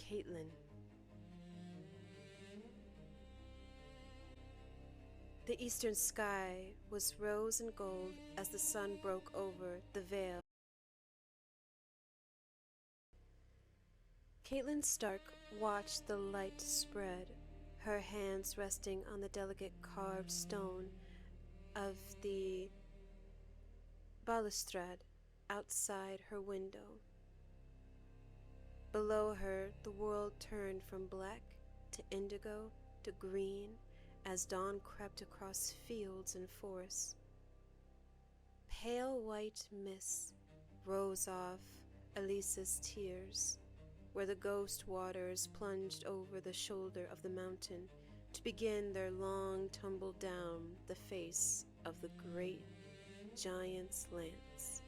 Catelyn. The eastern sky was rose and gold as the sun broke over the vale. Catelyn Stark watched the light spread, her hands resting on the delicate carved stone of the balustrade outside her window. Below her, the world turned from black to indigo to green as dawn crept across fields and forests. Pale white mist rose off Elisa's tears, where the ghost waters plunged over the shoulder of the mountain to begin their long tumble down the face of the great giant's lance.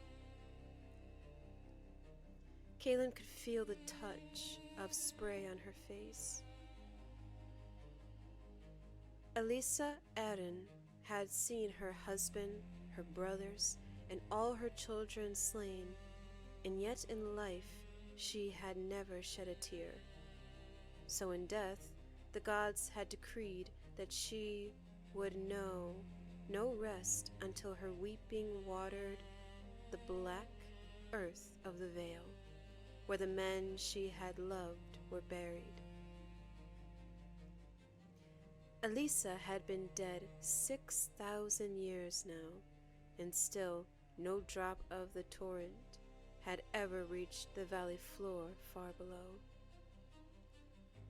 Catelyn could feel the touch of spray on her face. Elisa Arryn had seen her husband, her brothers, and all her children slain, and yet in life she had never shed a tear. So in death, the gods had decreed that she would know no rest until her weeping watered the black earth of the vale, where the men she had loved were buried. Elisa had been dead 6,000 years now, and still no drop of the torrent had ever reached the valley floor far below.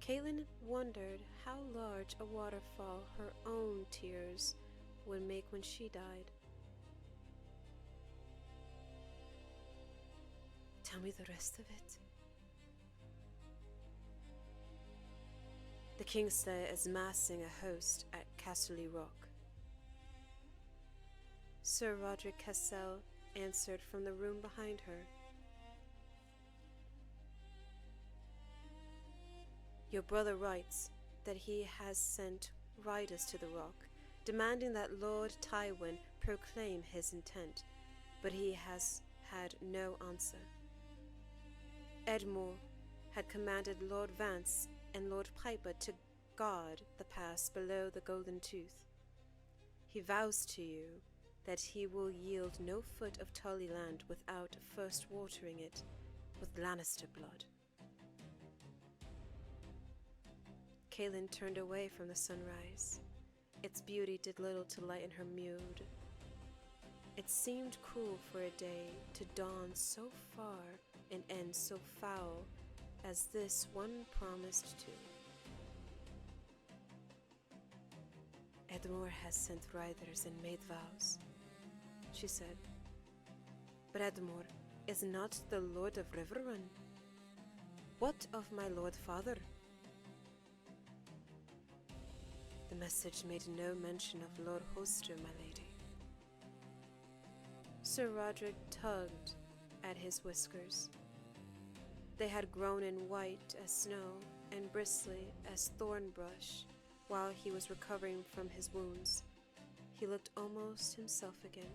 Catelyn wondered how large a waterfall her own tears would make when she died. Tell me the rest of it. The 𝘕𝘁𝘁 is massing a host at Casterly Rock. Sir Roderick Cassel answered from the room behind her. Your brother writes that he has sent riders to the rock, demanding that Lord Tywin proclaim his intent, but he has had no answer. Edmure had commanded Lord Vance and Lord Piper to guard the pass below the Golden Tooth. He vows to you that he will yield no foot of Tully land without first watering it with Lannister blood. Catelyn turned away from the sunrise. Its beauty did little to lighten her mood. It seemed cruel for a day to dawn so far and end so foul as this one promised to. Edmure has sent riders and made vows, she said. But Edmure is not the Lord of Riverrun. What of my Lord Father? The message made no mention of Lord Hoster, my lady. Sir Roderick tugged at his whiskers. They had grown in white as snow and bristly as thorn brush while he was recovering from his wounds. He looked almost himself again.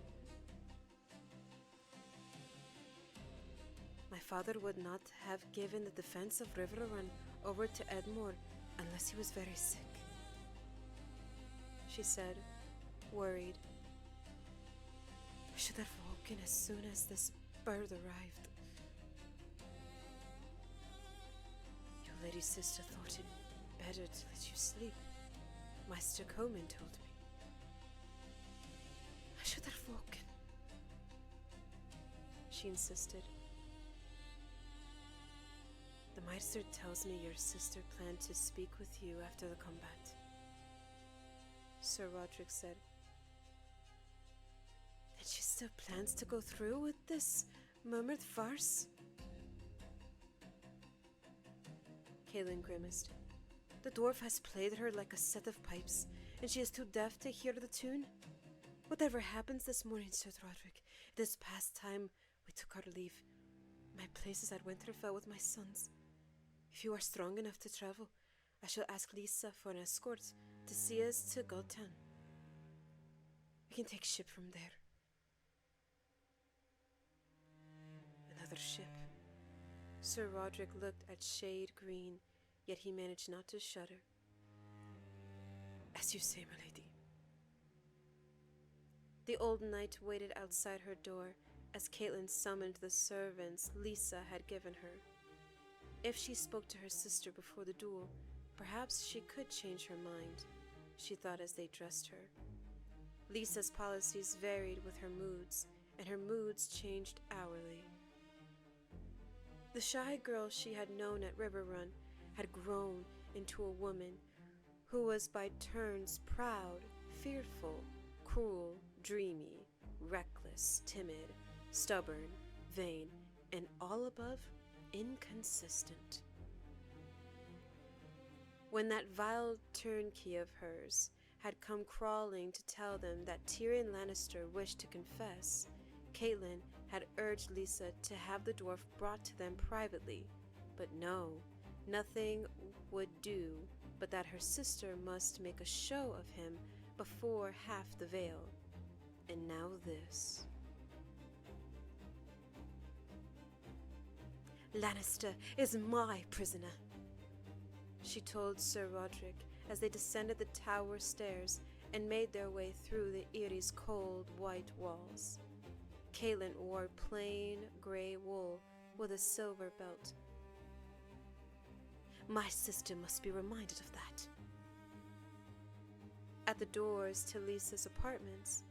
My father would not have given the defense of Riverrun over to Edmure unless he was very sick, she said, worried. I should have woken as soon as this bird arrived. Your lady sister thought it better to let you sleep, Maester Comyn told me. I should have woken, she insisted. The Maester tells me your sister planned to speak with you after the combat, Sir Roderick said. Then she still plans to go through with this murmured farce? Catelyn grimaced. The dwarf has played her like a set of pipes, and she is too deaf to hear the tune. Whatever happens this morning, Sir Roderick, it is past time we took our leave. My place is at Winterfell with my sons. If you are strong enough to travel, I shall ask Lisa for an escort to see us to Godtown. We can take ship from there. Another ship. Sir Roderick looked at Shade Green, yet he managed not to shudder. As you say, my lady. The old knight waited outside her door as Catelyn summoned the servants Lisa had given her. If she spoke to her sister before the duel, perhaps she could change her mind, she thought as they dressed her. Lisa's policies varied with her moods, and her moods changed hourly. The shy girl she had known at Riverrun had grown into a woman who was by turns proud, fearful, cruel, dreamy, reckless, timid, stubborn, vain, and all above, inconsistent. When that vile turnkey of hers had come crawling to tell them that Tyrion Lannister wished to confess, Catelyn had urged Lisa to have the dwarf brought to them privately, but no, nothing would do but that her sister must make a show of him before half the Vale. And now this. Lannister is my prisoner, she told Sir Roderick as they descended the tower stairs and made their way through the Eyrie's cold white walls. Catelyn wore plain gray wool with a silver belt. My sister must be reminded of that. At the doors to Lisa's apartments,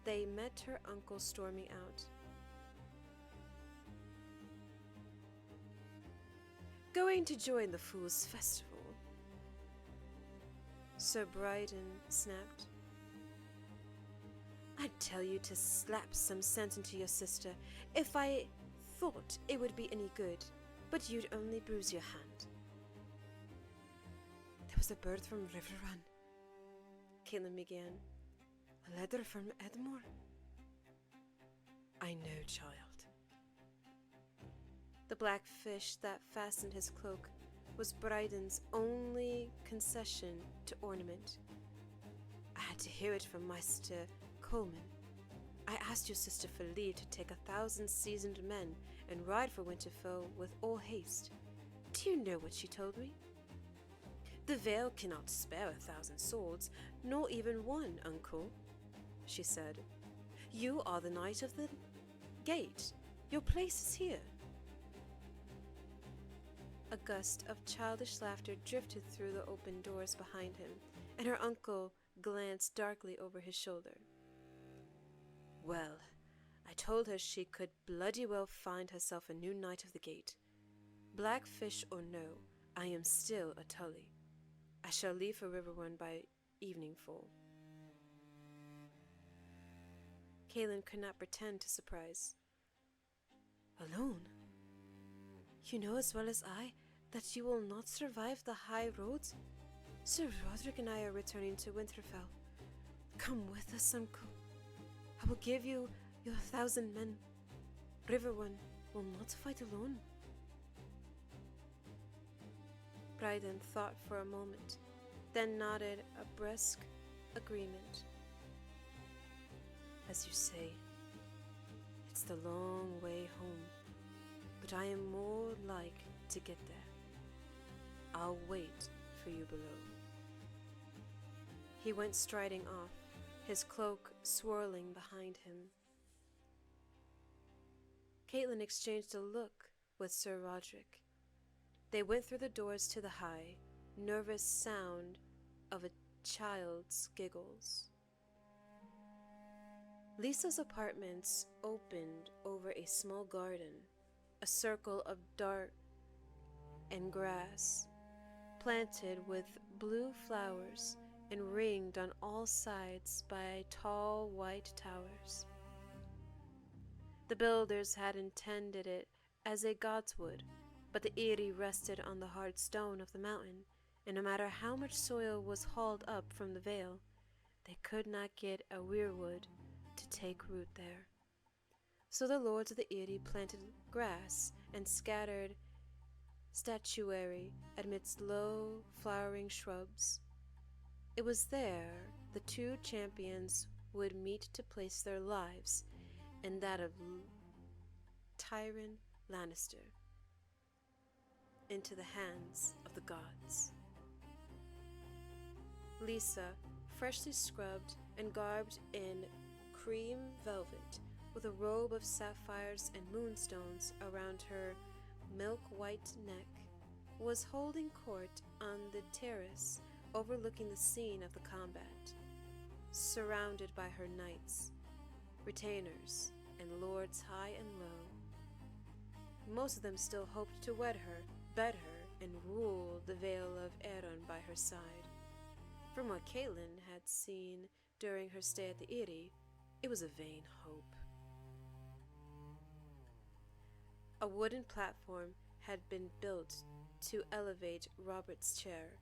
they met her uncle storming out. Going to join the Fool's Festival? Sir Bryden snapped. I'd tell you to slap some sense into your sister if I thought it would be any good, but you'd only bruise your hand. There was a bird from Riverrun, Catelyn began. A letter from Edmure? I know, child. The black fish that fastened his cloak was Bryden's only concession to ornament. I had to hear it from Maester Coleman. I asked your sister for leave to take 1,000 seasoned men and ride for Winterfell with all haste. Do you know what she told me? The Vale cannot spare 1,000 swords, nor even one, uncle, she said. You are the knight of the gate. Your place is here. A gust of childish laughter drifted through the open doors behind him, and her uncle glanced darkly over his shoulder. Well, I told her she could bloody well find herself a new knight of the gate. Blackfish or no, I am still a Tully. I shall leave for Riverrun by eveningfall. Catelyn could not pretend to surprise. Alone? You know as well as I that you will not survive the high roads? Sir Roderick and I are returning to Winterfell. Come with us, uncle. I will give you your 1,000 men. Riverrun will not fight alone. Bryden thought for a moment, then nodded a brusque agreement. As you say, it's the long way home, but I am more like to get there. I'll wait for you below. He went striding off, his cloak swirling behind him. Catelyn exchanged a look with Sir Roderick. They went through the doors to the high, nervous sound of a child's giggles. Lisa's apartments opened over a small garden, a circle of dark and grass, planted with blue flowers and ringed on all sides by tall white towers. The builders had intended it as a godswood, but the Eyrie rested on the hard stone of the mountain, and no matter how much soil was hauled up from the Vale, they could not get a weirwood to take root there. So the lords of the Eyrie planted grass and scattered statuary amidst low, flowering shrubs. It was there the two champions would meet to place their lives and that of Tyrion Lannister. into the hands of the gods. Lisa, freshly scrubbed and garbed in cream velvet, with a robe of sapphires and moonstones around her milk-white neck, was holding court on the terrace overlooking the scene of the combat, surrounded by her knights, retainers, and lords high and low. Most of them still hoped to wed her, bed her, and rule the Vale of Aaron by her side. From what Catelyn had seen during her stay at the 𝘕𝘰, it was a vain hope. A wooden platform had been built to elevate Robert's chair.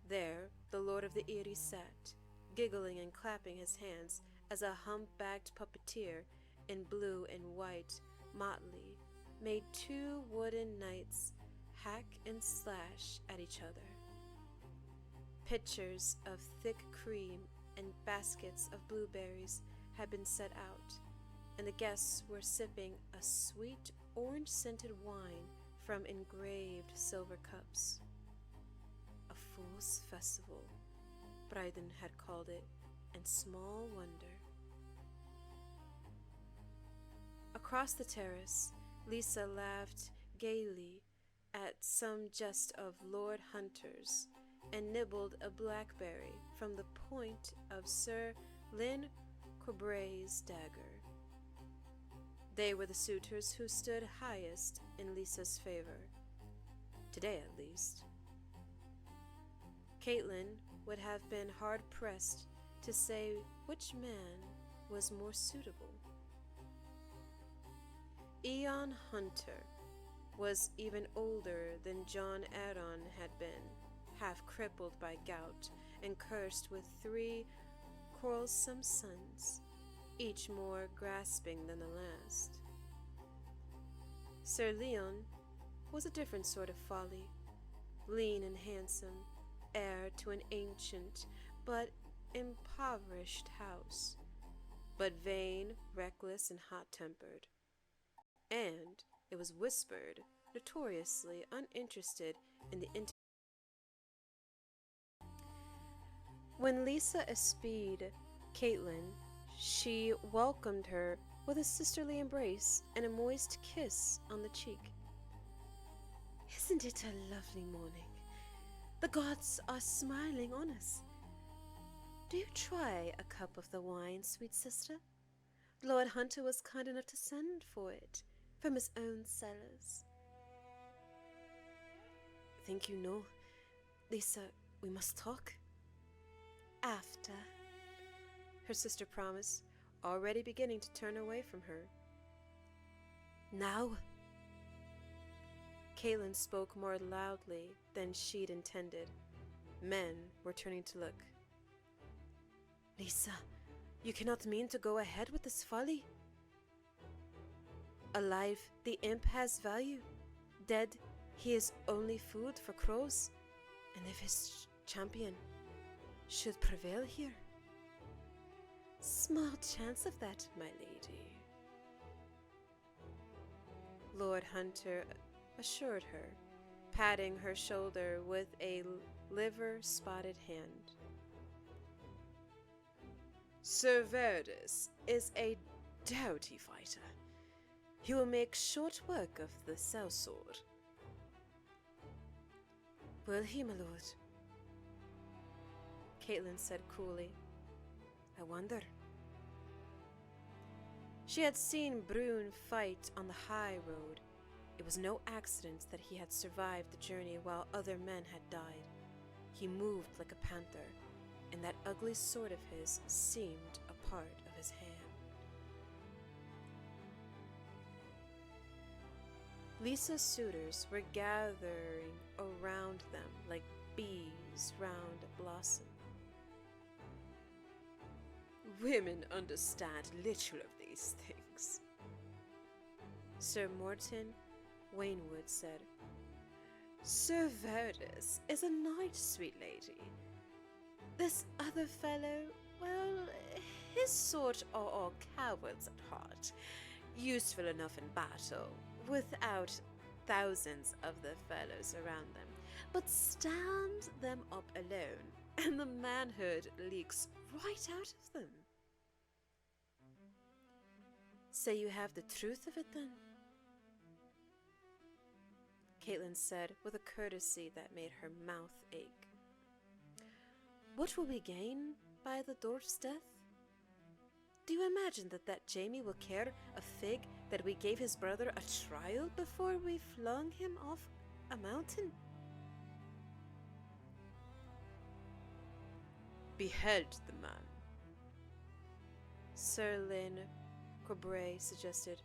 There, the lord of the 𝘕𝘰 sat, giggling and clapping his hands as a hump-backed puppeteer in blue and white motley made two wooden knights hack and slash at each other. Pitchers of thick cream and baskets of blueberries had been set out, and the guests were sipping a sweet orange-scented wine from engraved silver cups. A fool's festival, Bryden had called it, and small wonder. Across the terrace, Lisa laughed gaily at some jest of Lord Hunter's and nibbled a blackberry from the point of Sir 𝘕𝘂𝘕𝘠𝘕's dagger. They were the suitors who stood highest in Lisa's favor, today at least. Catelyn would have been hard-pressed to say which man was more suitable. Eon Hunter was even older than Jon Arryn had been, half crippled by gout and cursed with 3 quarrelsome sons, each more grasping than the last. Sir Leon was a different sort of folly, lean and handsome, heir to an ancient but impoverished house, but vain, reckless, and hot-tempered. And, it was whispered, notoriously uninterested in the When Lisa espied Catelyn, she welcomed her with a sisterly embrace and a moist kiss on the cheek. "Isn't it a lovely morning? The gods are smiling on us. Do you try a cup of the wine, sweet sister? Lord Hunter was kind enough to send for it from his own cellars." "Think you know, Lisa, we must talk?" "After," her sister promised, already beginning to turn away from her. "Now?" Catelyn spoke more loudly than she'd intended. Men were turning to look. "Lisa, you cannot mean to go ahead with this folly? Alive, the imp has value. Dead, he is only food for crows. And if his champion should prevail here—" "Small chance of that, my lady," Lord Hunter assured her, patting her shoulder with a liver-spotted hand. "Sir Verdus is a doughty fighter. He will make short work of the sellsword." "Will he, my lord?" Catelyn said coolly. "I wonder." She had seen Brune fight on the high road. It was no accident that he had survived the journey while other men had died. He moved like a panther, and that ugly sword of his seemed a part of his hand. Lisa's suitors were gathering around them like bees round a blossom. "Women understand little of these things," Sir Morton Waynwood said. "Sir Verdus is a knight, sweet lady. This other fellow, well, his sort are all cowards at heart, useful enough in battle, without thousands of the fellows around them, but stand them up alone, and the manhood leaks right out of them. "So you have the truth of it, then?" Catelyn said with a courtesy that made her mouth ache. "What will we gain by the dwarf's death? Do you imagine that Jaime will care a fig that we gave his brother a trial before we flung him off a mountain?" "Behead the man," 𝘕𝘂𝘳𝘓 suggested.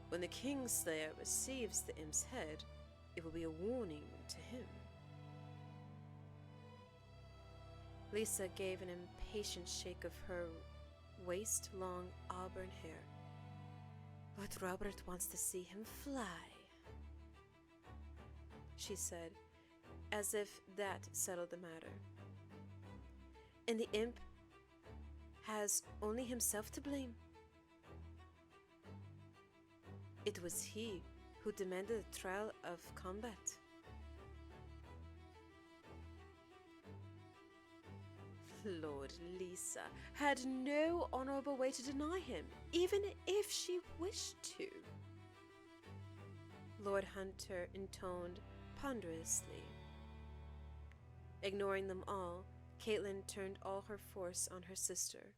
"When the Kingslayer receives the imp's head, it will be a warning to him." Lisa gave an impatient shake of her waist-long auburn hair. "But Robert wants to see him fly," she said, as if that settled the matter. "And the imp has only himself to blame. It was he who demanded a trial of combat." Lord Lisa had no honorable way to deny him, even if she wished to. Lord Hunter intoned ponderously. Ignoring them all, Catelyn turned all her force on her sister.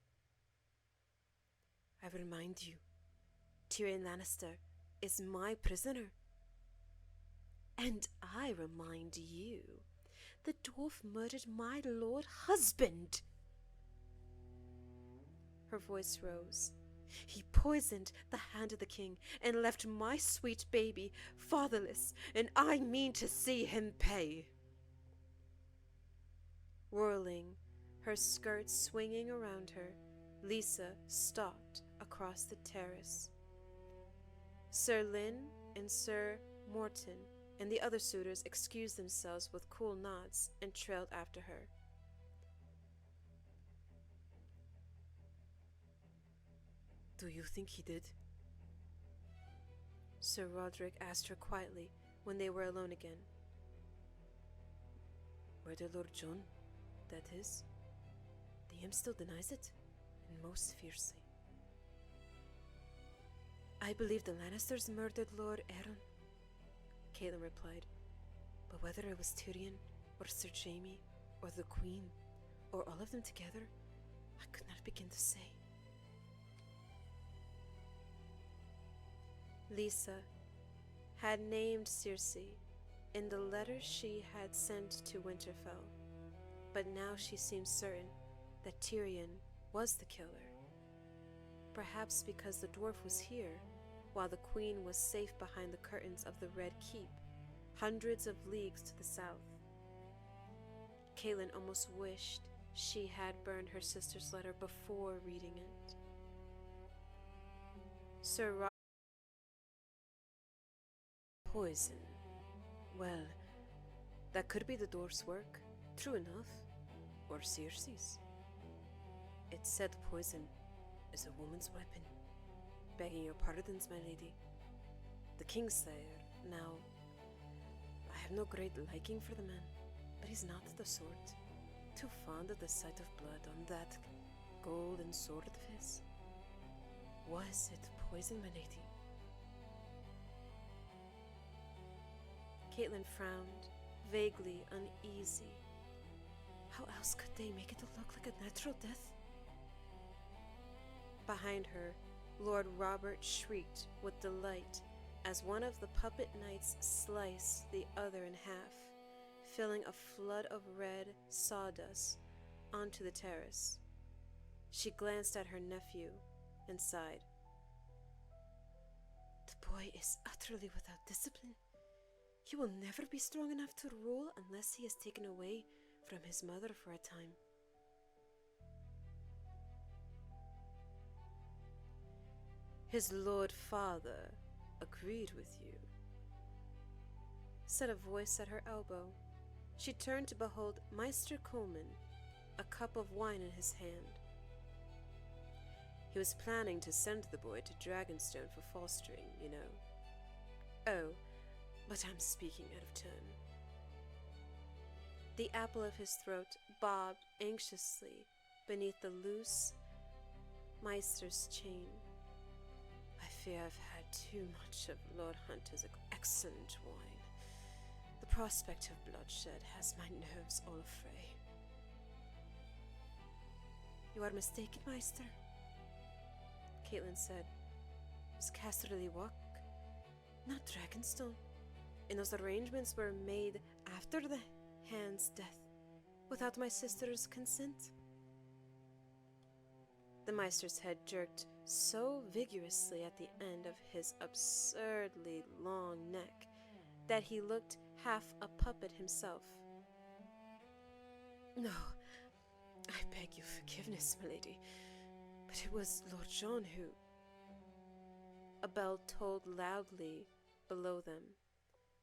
"I remind you, Tyrion Lannister is my prisoner. And I remind you, the dwarf murdered my lord husband." Her voice rose. "He poisoned the hand of the king and left my sweet baby fatherless, and I mean to see him pay." Whirling, her skirts swinging around her, Lisa stalked across the terrace. Sir Lynn and Sir Morton and the other suitors excused themselves with cool nods and trailed after her. "Do you think he did?" Sir Roderick asked her quietly when they were alone again. "Murder Lord John, that is. The imp still denies it, and most fiercely." "I believe the Lannisters murdered Lord Aeron," Catelyn replied. "But whether it was Tyrion, or Sir Jaime, or the Queen, or all of them together, I could not begin to say." Lisa had named Cersei in the letter she had sent to Winterfell, but now she seemed certain that Tyrion was the killer. Perhaps because the dwarf was here, while the Queen was safe behind the curtains of the Red Keep, hundreds of leagues to the south. Catelyn almost wished she had burned her sister's letter before reading it. Sir Robert. "Poison. Well, that could be the dwarf's work, true enough, or Cersei's. It's said poison is a woman's weapon. Begging your pardons, my lady. The Kingslayer, now, I have no great liking for the man, but he's not the sort. Too fond of the sight of blood on that golden sword of his. Was it poison, my lady?" Catelyn frowned, vaguely uneasy. How else could they make it look like a natural death? Behind her, Lord Robert shrieked with delight as one of the puppet knights sliced the other in half, filling a flood of red sawdust onto the terrace. She glanced at her nephew and sighed. "The boy is utterly without discipline. He will never be strong enough to rule unless he is taken away from his mother for a time." "His Lord Father agreed with you," said a voice at her elbow. She turned to behold Maester Coleman, a cup of wine in his hand. "He was planning to send the boy to Dragonstone for fostering, you know." "Oh, but I'm speaking out of turn. The apple of his throat bobbed anxiously beneath the loose maester's chain. I fear I've had too much of Lord Hunter's excellent wine. The prospect of bloodshed has my nerves all afray. You are mistaken, Meister, Catelyn said. It was 𝘕𝘠𝘳𝘠𝘠, not Dragonstone, and those arrangements were made after the hand's death, without my sister's consent. The Meister's head jerked so vigorously at the end of his absurdly long neck that he looked half a puppet himself. No, I beg your forgiveness, my lady, but it was Lord John who... A bell tolled loudly below them.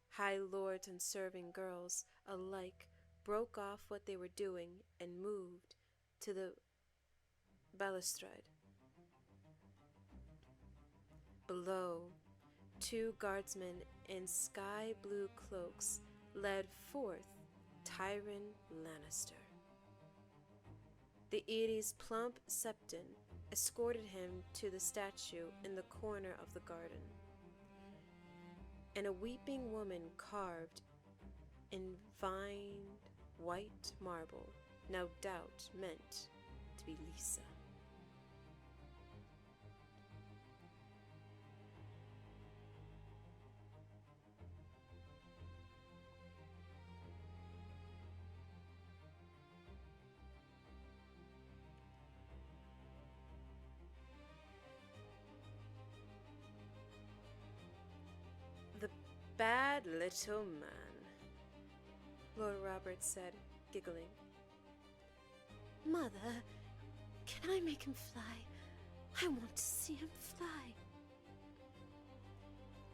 High lords and serving girls alike broke off what they were doing and moved to the balustrade. Below, 2 guardsmen in sky blue cloaks led forth Tywin Lannister. The 𝘕𝘠's plump septon escorted him to the statue in the corner of the garden, and a weeping woman carved in vined white marble, no doubt meant to be Lisa. The bad little man, Lord Robert said, giggling. Mother, can I make him fly? I want to see him fly.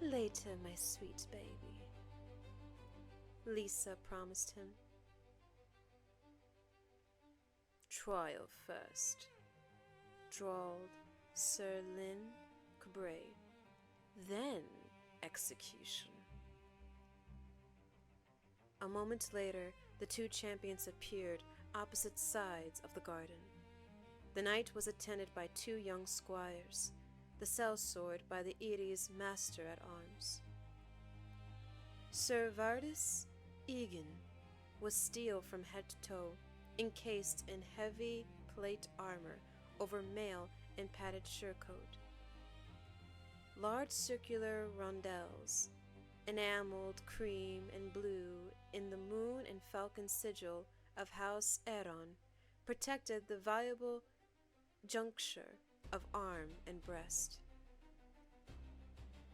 Later, my sweet baby, Lisa promised him. Trial first, drawled 𝘕𝘠𝘳𝘠𝘠𝘕, then execution. A moment later, the 2 champions appeared opposite sides of the garden. The knight was attended by 2 young squires, the sellsword by the 𝘕𝘠's master-at-arms. Sir Vardis Egan was steel from head to toe, encased in heavy plate armor over mail and padded surcoat. Large circular rondelles, enameled cream and blue in the moon and falcon sigil of House Aeron, protected the valuable juncture of arm and breast.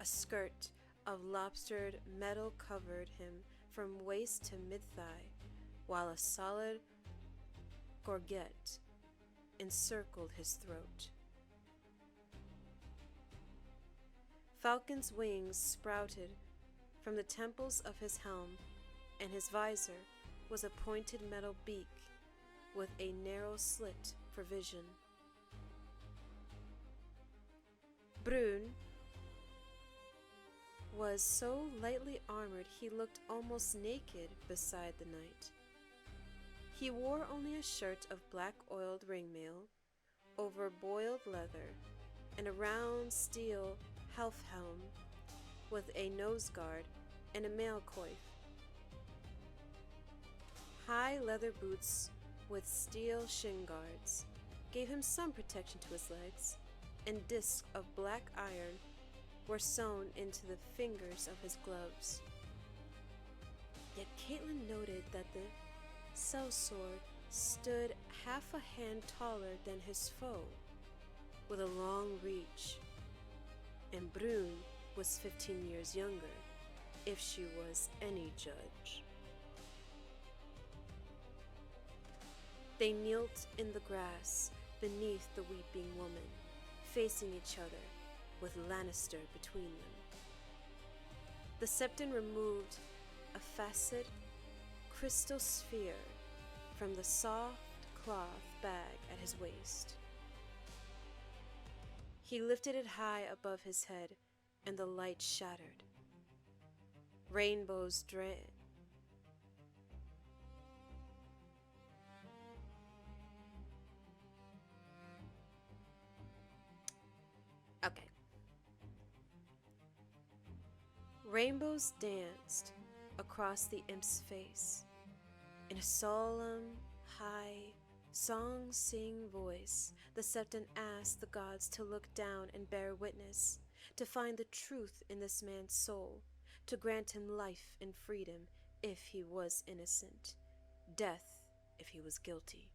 A skirt of lobstered metal covered him from waist to mid-thigh, while a solid gorget encircled his throat. Falcon's wings sprouted from the temples of his helm, and his visor was a pointed metal beak with a narrow slit for vision. Brune was so lightly armored he looked almost naked beside the knight. He wore only a shirt of black oiled ringmail over boiled leather and a round steel helm with a nose guard and a mail coif. High leather boots with steel shin guards gave him some protection to his legs, and discs of black iron were sewn into the fingers of his gloves. Yet Catelyn noted that the sellsword stood half a hand taller than his foe, with a long reach, and Brune was 15 years younger, if she was any judge. They knelt in the grass beneath the weeping woman, facing each other, with Lannister between them. The septon removed a facet crystal sphere from the soft cloth bag at his waist. He lifted it high above his head, and the light shattered. Rainbows dance. Okay. Rainbows danced across the imp's face. In a solemn, high, song-sing voice, the Septon asked the gods to look down and bear witness, to find the truth in this man's soul, to grant him life and freedom if he was innocent, death if he was guilty.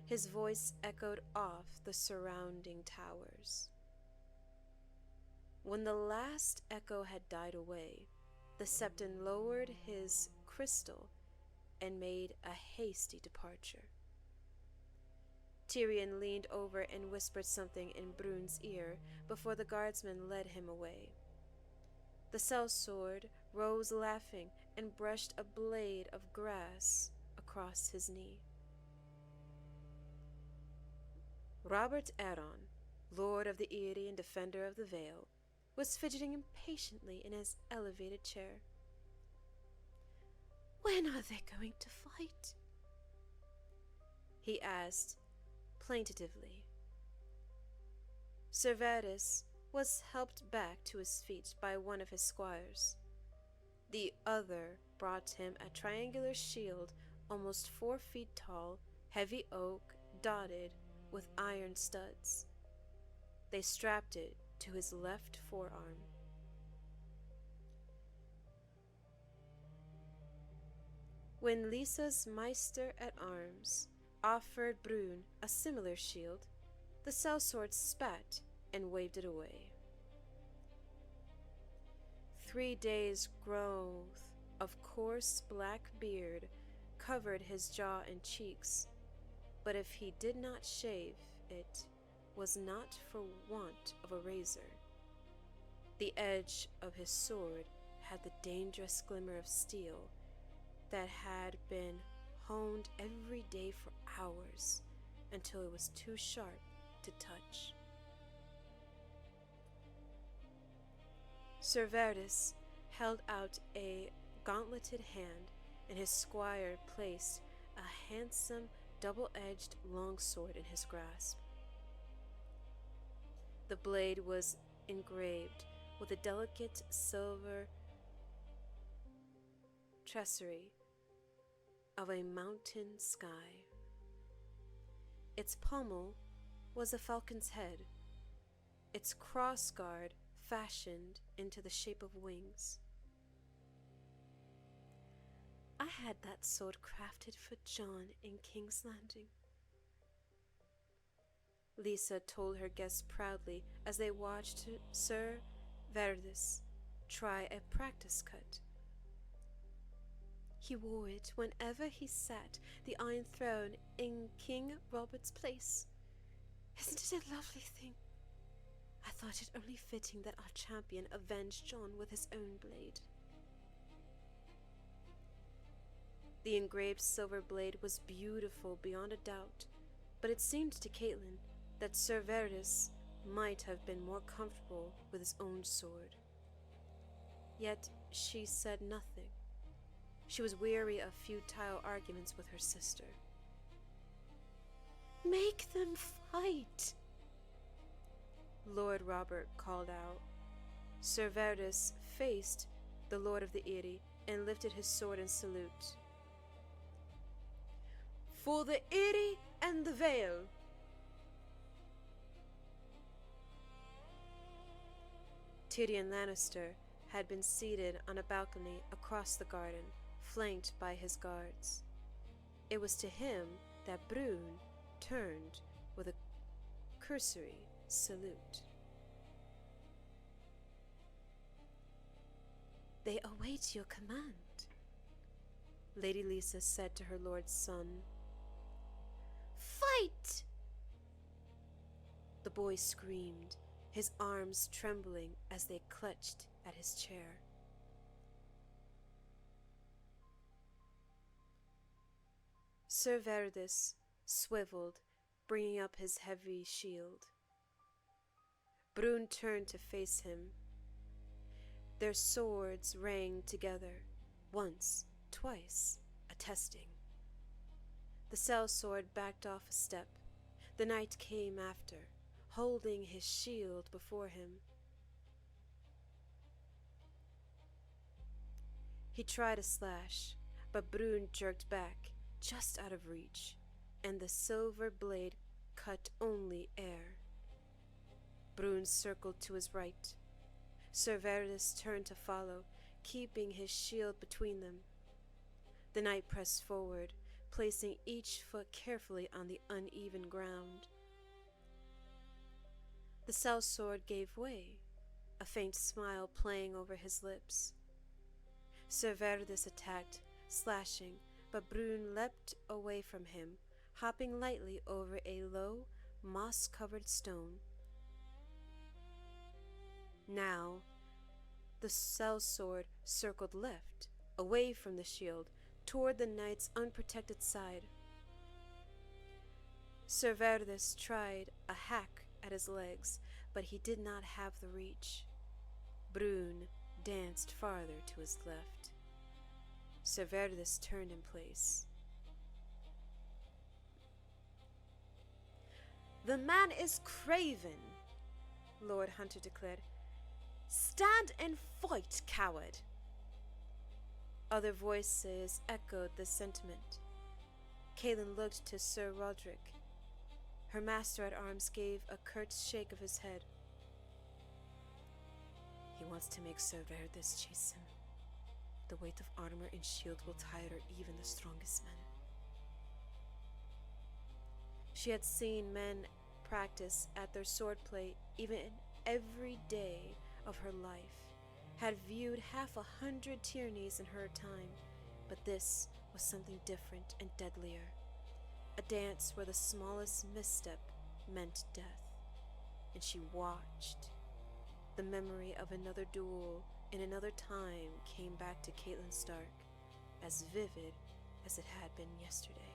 His voice echoed off the surrounding towers. When the last echo had died away, the Septon lowered his crystal and made a hasty departure. Tyrion leaned over and whispered something in Brun's ear before the guardsmen led him away. The sellsword rose laughing and brushed a blade of grass across his knee. Robert Aeron, Lord of the 𝘕𝘠 and Defender of the Vale, was fidgeting impatiently in his elevated chair. "When are they going to fight?" he asked plaintively. 𝘕𝑗𝑎ď𝑒s was helped back to his feet by one of his squires. The other brought him a triangular shield almost 4 feet tall, heavy oak, dotted with iron studs. They strapped it to his left forearm. When Lysa's Meister-at-Arms offered Brun a similar shield, the sellsword spat and waved it away. 3 days' growth of coarse black beard covered his jaw and cheeks, but if he did not shave, it was not for want of a razor. The edge of his sword had the dangerous glimmer of steel that had been honed every day for hours until it was too sharp to touch. 𝘕𝑗𝑎ď𝑒s held out a gauntleted hand, and his squire placed a handsome double-edged longsword in his grasp. The blade was engraved with a delicate silver tracery of a mountain sky. Its pommel was a falcon's head, its crossguard fashioned into the shape of wings. "I had that sword crafted for Jon in King's Landing," Lysa told her guests proudly as they watched 𝘕𝑗𝑎ď𝑒s try a practice cut. "He wore it whenever he sat the Iron Throne in King Robert's place. Isn't it a lovely thing? I thought it only fitting that our champion avenged Jon with his own blade." The engraved silver blade was beautiful beyond a doubt, but it seemed to Catelyn that 𝘕𝑗𝑎ď𝑒s might have been more comfortable with his own sword. Yet she said nothing. She was weary of futile arguments with her sister. "Make them fight," Lord Robert called out. 𝘕𝑗𝑎ď𝑒s faced the Lord of the 𝘕𝘠 and lifted his sword in salute. "For the 𝘕𝘠 and the Vale!" Tyrion Lannister had been seated on a balcony across the garden, flanked by his guards. It was to him that Brun turned with a cursory salute. "They await your command," Lady Lysa said to her lord's son. "Fight!" The boy screamed, his arms trembling as they clutched at his chair. 𝘕𝑗𝑎ď𝑒s swiveled, bringing up his heavy shield. Brun turned to face him. Their swords rang together, once, twice, attesting. The sellsword backed off a step. The knight came after, holding his shield before him. He tried a slash, but Brune jerked back, just out of reach, and the silver blade cut only air. Brune circled to his right. 𝘠𝘩𝘳𝘃 turned to follow, keeping his shield between them. The knight pressed forward, placing each foot carefully on the uneven ground. The sellsword gave way, a faint smile playing over his lips. 𝘠𝘩𝘳𝘃 attacked, slashing, but Brune leapt away from him, hopping lightly over a low, moss-covered stone. Now, the sellsword circled left, away from the shield, toward the knight's unprotected side. 𝘠𝘩𝘳𝘃 tried a hack at his legs, but he did not have the reach. Brune danced farther to his left. 𝘠𝘩𝘳𝘃 turned in place. "The man is craven," Lord Hunter declared. "Stand and fight, coward." Other voices echoed the sentiment. Catelyn looked to Sir Roderick. Her master-at-arms gave a curt shake of his head. "He wants to make 𝘠𝘩𝘳𝘃 chase him. The weight of armor and shield will tire even the strongest men." She had seen men practice at their swordplay even every day of her life, had viewed 100 tyrannies in her time, but this was something different and deadlier, a dance where the smallest misstep meant death, and she watched. The memory of another duel in another time came back to Catelyn Stark, as vivid as it had been yesterday.